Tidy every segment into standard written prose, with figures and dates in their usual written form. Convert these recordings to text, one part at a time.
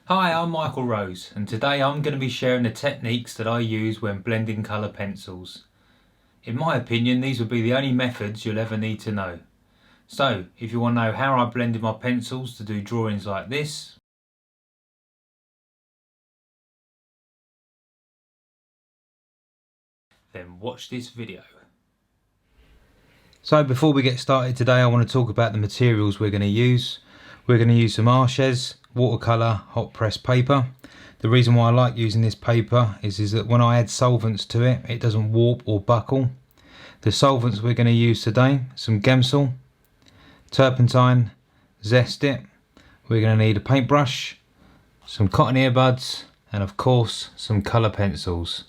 Hi, I'm Michael Rose, and today I'm going to be sharing the techniques that I use when blending colour pencils. In my opinion, these will be the only methods you'll ever need to know. So, if you want to know how I blended my pencils to do drawings like this, then watch this video. So before we get started today, I want to talk about the materials we're going to use. We're going to use some Arches watercolour hot press paper. The reason why I like using this paper is that when I add solvents to it, it doesn't warp or buckle. The solvents we're going to use today, some Gamsol, turpentine, Zest It. We're going to need a paintbrush, some cotton earbuds, and of course some colour pencils.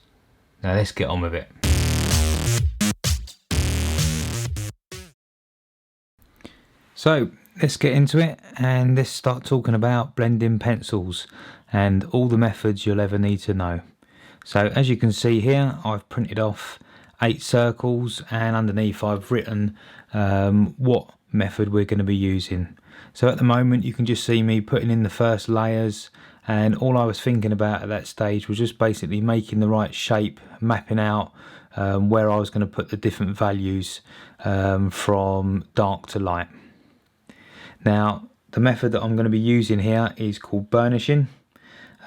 Now let's get on with it. So let's get into it and let's start talking about blending pencils and all the methods you'll ever need to know. So as you can see here, I've printed off 8 circles, and underneath I've written what method we're going to be using. So at the moment you can just see me putting in the first layers, and all I was thinking about at that stage was just basically making the right shape, mapping out where I was going to put the different values from dark to light. Now the method that I'm going to be using here is called burnishing.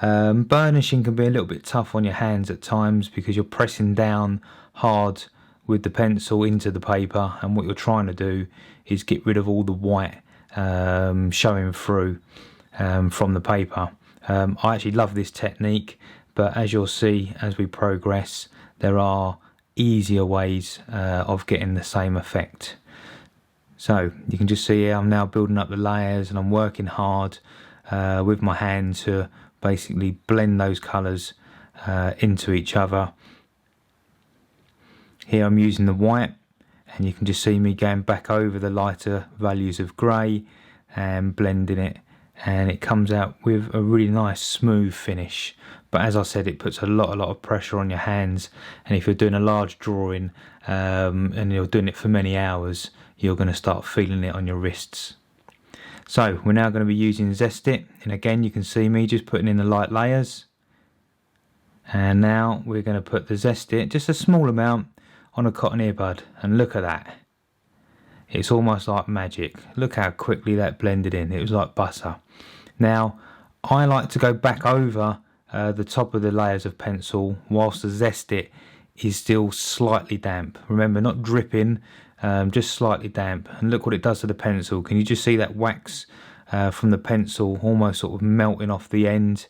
Burnishing can be a little bit tough on your hands at times because you're pressing down hard with the pencil into the paper, and what you're trying to do is get rid of all the white showing through from the paper. I actually love this technique, but as you'll see as we progress, there are easier ways of getting the same effect. So you can just see here I'm now building up the layers, and I'm working hard with my hand to basically blend those colours into each other. Here I'm using the white, and you can just see me going back over the lighter values of grey and blending it, and it comes out with a really nice smooth finish. But as I said, it puts a lot of pressure on your hands, and if you're doing a large drawing and you're doing it for many hours, you're going to start feeling it on your wrists. So we're now going to be using Zest It, and again you can see me just putting in the light layers, and now we're going to put the Zest It, just a small amount, on a cotton earbud, and look at that. It's almost like magic. Look how quickly that blended in. It was like butter. Now I like to go back over the top of the layers of pencil whilst the Zest It is still slightly damp. Remember, not dripping, just slightly damp. And look what it does to the pencil. Can you just see that wax from the pencil almost sort of melting off the end?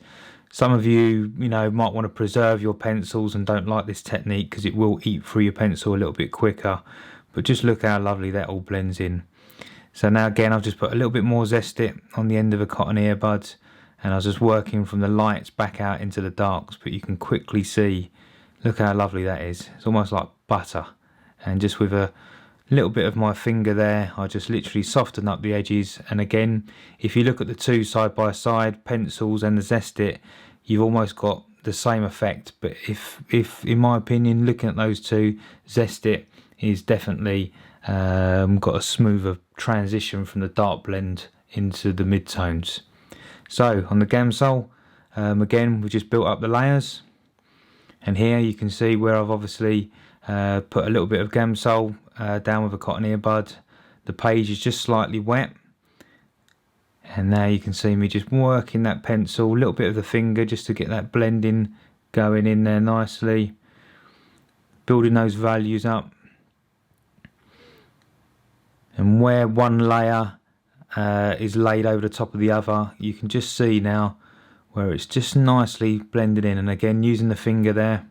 Some of you might want to preserve your pencils and don't like this technique because it will eat through your pencil a little bit quicker. But just look how lovely that all blends in. So now again I've just put a little bit more Zest It on the end of a cotton earbud, and I was just working from the lights back out into the darks, but you can quickly see, look how lovely that is. It's almost like butter. And just with a little bit of my finger there, I just literally soften up the edges. And again, if you look at the two side by side, pencils and the Zest It, you've almost got the same effect. But if in my opinion, looking at those two, Zest It is definitely got a smoother transition from the dark blend into the mid-tones. So on the Gamsol, again we just built up the layers, and here you can see where I've obviously put a little bit of Gamsol down with a cotton earbud. The page is just slightly wet, and now you can see me just working that pencil, a little bit of the finger just to get that blending going in there nicely, building those values up. And where one layer is laid over the top of the other, you can just see now where it's just nicely blended in. And again, using the finger there.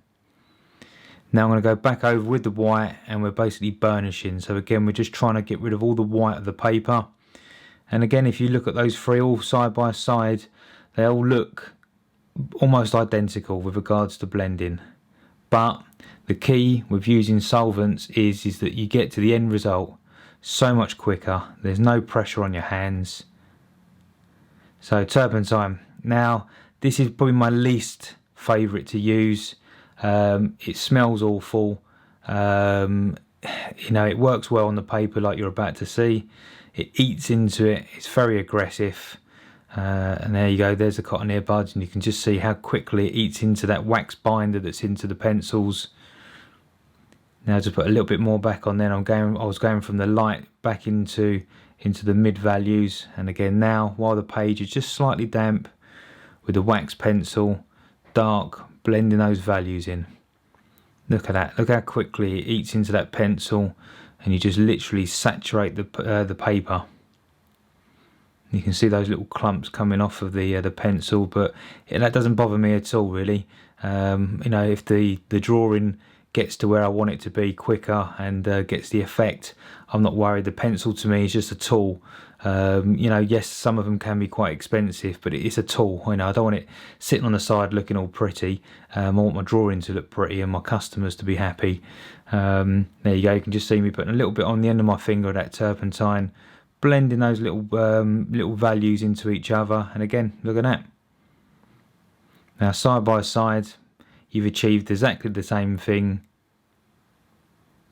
Now I'm going to go back over with the white, and we're basically burnishing. So again, we're just trying to get rid of all the white of the paper. And again, if you look at those three all side by side, they all look almost identical with regards to blending. But the key with using solvents is that you get to the end result so much quicker. There's no pressure on your hands. So turpentine. Now this is probably my least favourite to use. It smells awful. It works well on the paper like you're about to see. It eats into it. It's very aggressive. And there you go, there's the cotton earbuds, and you can just see how quickly it eats into that wax binder that's into the pencils. Now to put a little bit more back on, then I was going from the light back into the mid values, and again now while the page is just slightly damp, with the wax pencil, dark, blending those values in. Look at that, look how quickly it eats into that pencil, and you just literally saturate the paper. You can see those little clumps coming off of the pencil, but that doesn't bother me at all really. You know, if the drawing gets to where I want it to be quicker and gets the effect, I'm not worried. The pencil to me is just a tool. You know, yes, some of them can be quite expensive, but it's a tool. You know, I don't want it sitting on the side looking all pretty. I want my drawing to look pretty and my customers to be happy. There you go, you can just see me putting a little bit on the end of my finger of that turpentine, blending those little values into each other, and again, look at that. Now side by side, you've achieved exactly the same thing,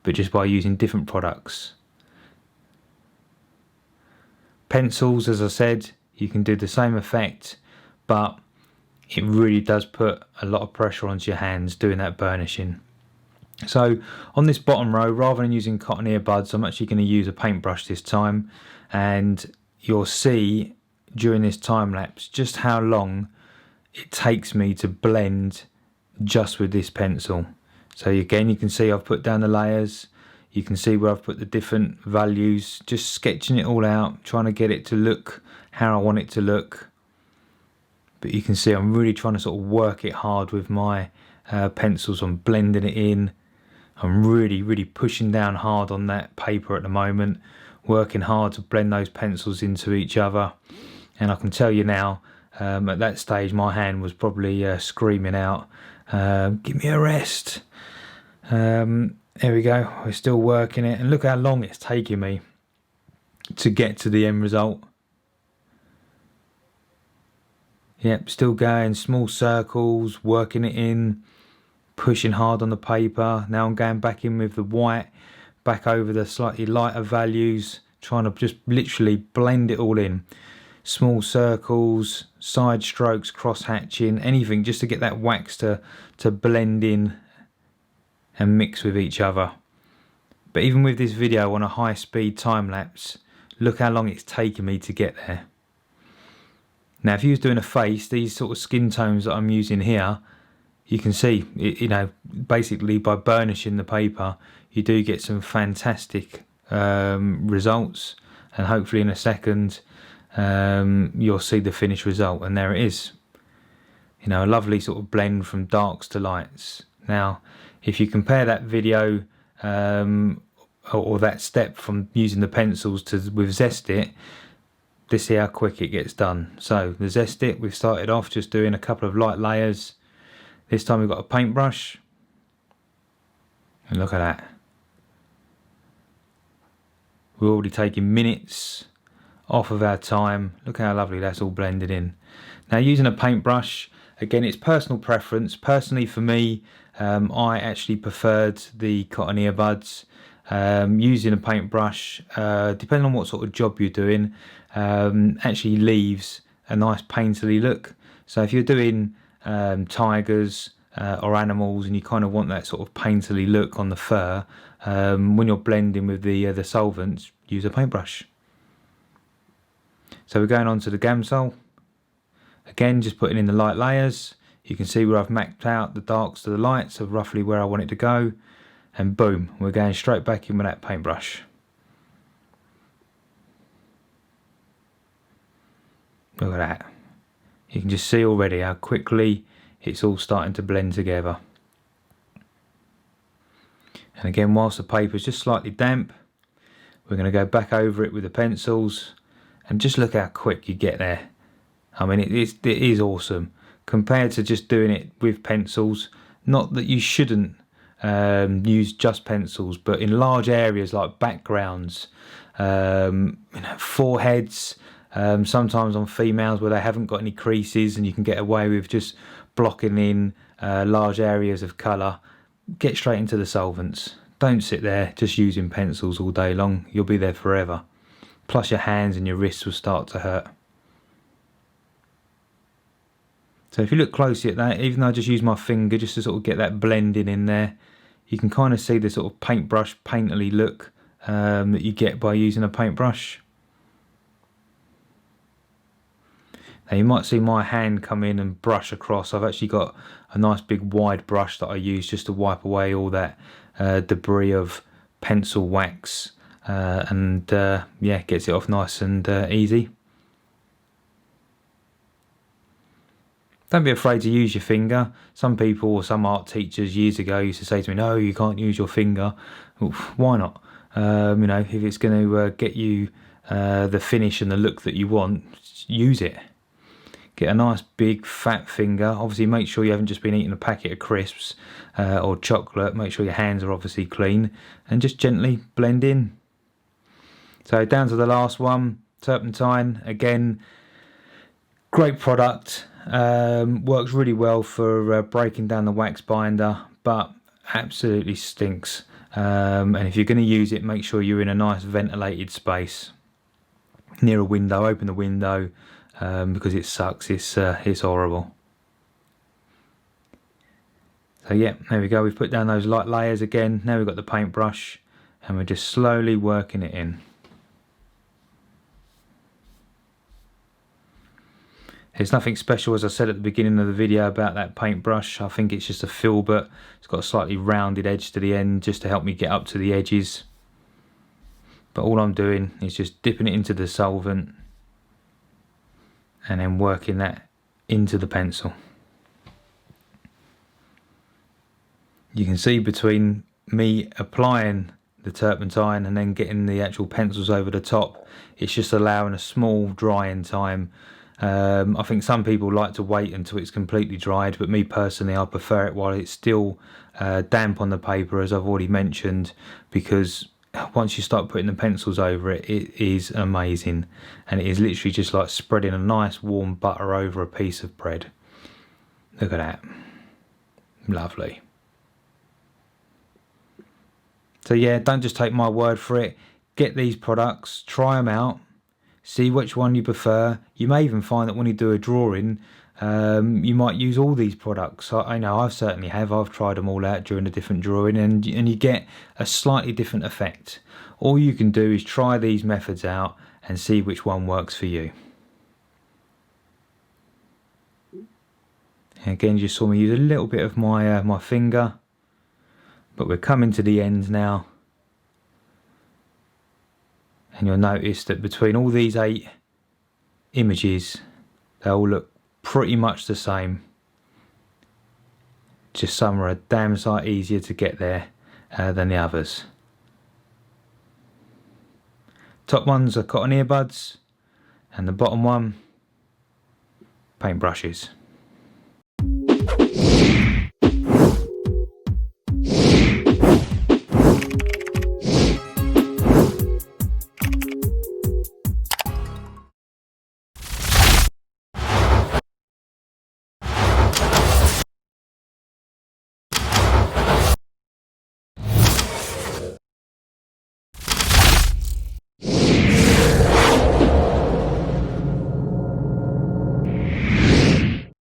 but just by using different products. Pencils, as I said, you can do the same effect, but it really does put a lot of pressure onto your hands doing that burnishing. So on this bottom row, rather than using cotton earbuds, I'm actually going to use a paintbrush this time, and you'll see during this time lapse just how long it takes me to blend just with this pencil. So again, you can see I've put down the layers, you can see where I've put the different values, just sketching it all out, trying to get it to look how I want it to look. But you can see I'm really trying to sort of work it hard with my pencils. I'm blending it in. I'm really pushing down hard on that paper at the moment, working hard to blend those pencils into each other. And I can tell you now, at that stage my hand was probably screaming out, give me a rest. There we go, we're still working it, and look how long it's taking me to get to the end result. Yep, still going, small circles, working it in, pushing hard on the paper. Now I'm going back in with the white, back over the slightly lighter values, trying to just literally blend it all in. Small circles, side strokes, cross hatching, anything just to get that wax to blend in and mix with each other. But even with this video on a high speed time lapse, look how long it's taken me to get there. Now if you was doing a face, these sort of skin tones that I'm using here, you can see, you know, basically by burnishing the paper, you do get some fantastic results, and hopefully in a second you'll see the finished result, and there it is. You know, a lovely sort of blend from darks to lights. Now if you compare that video or that step from using the pencils with Zest It, let's see how quick it gets done. So the Zest It, we've started off just doing a couple of light layers. This time we've got a paintbrush, and look at that. We're already taking minutes off of our time. Look how lovely that's all blended in. Now using a paintbrush, again, it's personal preference. Personally for me, I actually preferred the cotton earbuds. Using a paintbrush, depending on what sort of job you're doing, actually leaves a nice painterly look. So if you're doing tigers or animals and you kind of want that sort of painterly look on the fur, when you're blending with the solvents, use a paintbrush. So we're going on to the Gamsol. Again, just putting in the light layers. You can see where I've mapped out the darks to the lights of roughly where I want it to go, and boom, we're going straight back in with that paintbrush. Look at that. You can just see already how quickly it's all starting to blend together. And again, whilst the paper is just slightly damp, we're going to go back over it with the pencils, and just look how quick you get there. I mean, it is awesome compared to just doing it with pencils. Not that you shouldn't use just pencils, but in large areas like backgrounds, you know, foreheads, sometimes on females where they haven't got any creases, and you can get away with just blocking in large areas of colour. Get straight into the solvents. Don't sit there just using pencils all day long. You'll be there forever. Plus your hands and your wrists will start to hurt. So if you look closely at that, even though I just use my finger just to sort of get that blending in there, you can kind of see the sort of paintbrush painterly look that you get by using a paintbrush. Now you might see my hand come in and brush across. I've actually got a nice big wide brush that I use just to wipe away all that debris of pencil wax and yeah, gets it off nice and easy. Don't be afraid to use your finger. Some people or some art teachers years ago used to say to me, no, you can't use your finger. Well, why not? You know, if it's going to get you the finish and the look that you want, use it. Get a nice big fat finger. Obviously make sure you haven't just been eating a packet of crisps or chocolate. Make sure your hands are obviously clean and just gently blend in. So down to the last one, turpentine. Again, great product. Works really well for breaking down the wax binder, but absolutely stinks. And if you're going to use it, make sure you're in a nice ventilated space near a window. Open the window because it sucks. It's horrible. So yeah, there we go. We've put down those light layers again. Now we've got the paintbrush and we're just slowly working it in. There's nothing special, as I said at the beginning of the video, about that paintbrush. I think it's just a filbert. It's got a slightly rounded edge to the end just to help me get up to the edges. But all I'm doing is just dipping it into the solvent and then working that into the pencil. You can see between me applying the turpentine and then getting the actual pencils over the top, it's just allowing a small drying time. I think some people like to wait until it's completely dried, but me personally, I prefer it while it's still damp on the paper, as I've already mentioned, because once you start putting the pencils over it, it is amazing, and it is literally just like spreading a nice warm butter over a piece of bread. Look at that, lovely. So yeah, don't just take my word for it. Get these products, try them out. See which one you prefer. You may even find that when you do a drawing, you might use all these products. I know I've certainly have. I've tried them all out during a different drawing, and you get a slightly different effect. All you can do is try these methods out and see which one works for you. And again, you just saw me use a little bit of my my finger, but we're coming to the end now. And you'll notice that between all these 8 images, they all look pretty much the same. Just some are a damn sight easier to get there than the others. Top ones are cotton earbuds, and the bottom one, paintbrushes.